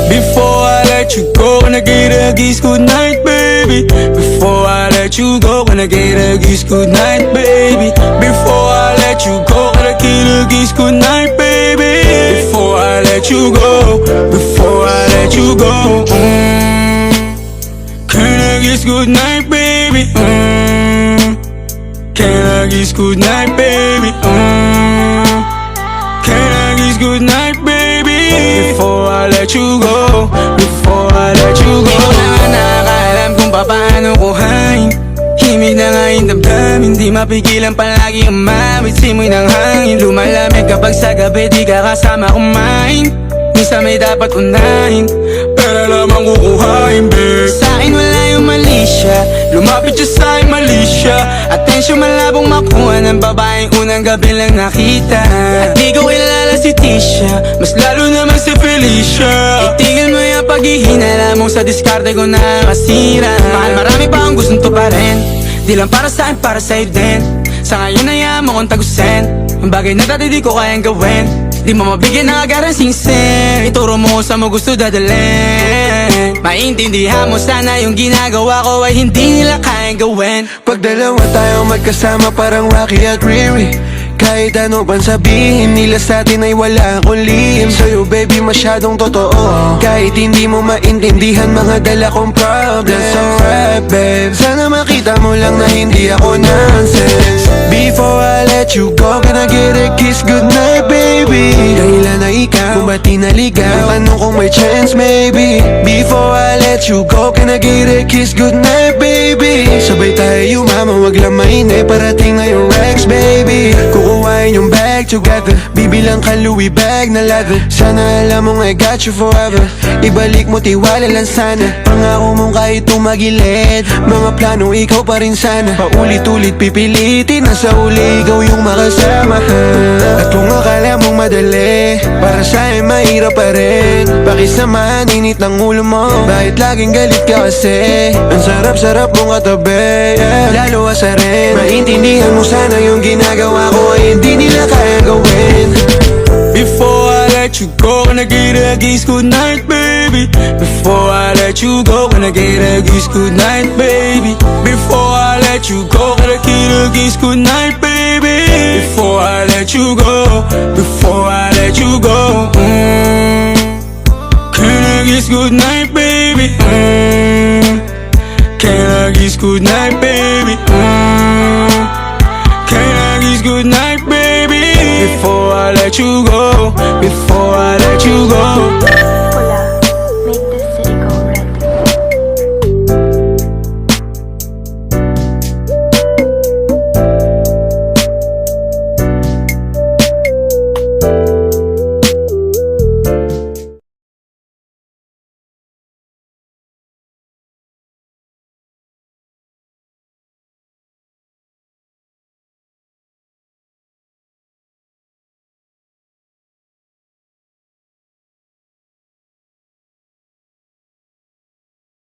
Before I let you go, can I get a kiss goodnight, baby? Before I let you go, can I get a kiss goodnight, baby? Before I let you go, can I get a kiss goodnight, baby? Before I let you go, before I let you go, can I kiss goodnight, baby? Can I kiss goodnight, baby? Can I kiss goodnight, baby? Before I let you go, before I let you go. Di ko na nga nakakaalam kung paano kuhain. Himig na nga yung damdamin, di mapigilan palagi umawit. Simoy ng hangin, lumalamig kapag sa gabi di ka kasama kumain. Minsan may dapat unahin, pero lamang kukuhain, babe. Sa'kin wala yung mali siya, lumapit siya sa'kin mali siya. Atensyon malabong makuha ng babaeng unang gabi lang nakita. At di ko kilala si Tisha, mas lalo naman si Felicia. Itigil mo yung paghihinala mo sa diskarte ko na kasira. Mahal, marami pa ang gustong tuparin, di lang para sa'kin, para sa'yo din. Sa ngayon hayaan mo kong tagusin ang bagay na dati di ko kayang gawin. Di mo mabigyan ng agarang singsing, ituro mo sa mo gusto dadalhin. Maintindihan mo sana yung ginagawa ko ay hindi nila kayang gawin. Pag dalawa tayo magkasama parang Rocky at Riri, kahit ano pang sabihin nila sa'tin ay wala akong lihim. Sa'yo baby masyadong totoo, kahit hindi mo maintindihan mga dala kong problems. So rap babe, sana makita mo lang na hindi ako nonsense. Before I let you go, can I get a kiss goodnight, baby? Dahilan na ikaw, kung ba't di naligaw, tanong kung may chance maybe. Before I let you go, can I get a kiss goodnight, baby? Sabay tayo mama, wag lang mainip, parating na yung Rex, baby. Kukuhain yung bag together, bibilang ka Louis bag na leather. Sana alam mong I got you forever, ibalik mo tiwala lang sana. Pangako mong kahit tumagilid, mga plano ikaw pa rin sana. Paulit-ulit pipilitin na sa uli ikaw yung makasama. At kung akala mong madali, para sa'yo mahirap pa rin. Pakisamahan init ng ulo mo, bakit laging galit ka kasi? Ang sarap-sarap mong katabi, yeah. Lalo asarin, maintindihan mo sana yung ginagawa ko ay hindi nila kaya gawin. Before I let you go, can I get a kiss goodnight, baby? Before I let you go, can I get a kiss goodnight, baby? Before I let you go, can I get a kiss goodnight, baby? Before I let you go, before I let you go, can I kiss goodnight, baby? Can I kiss goodnight, baby? Can I kiss goodnight, baby? Before I let you go, before I let you go.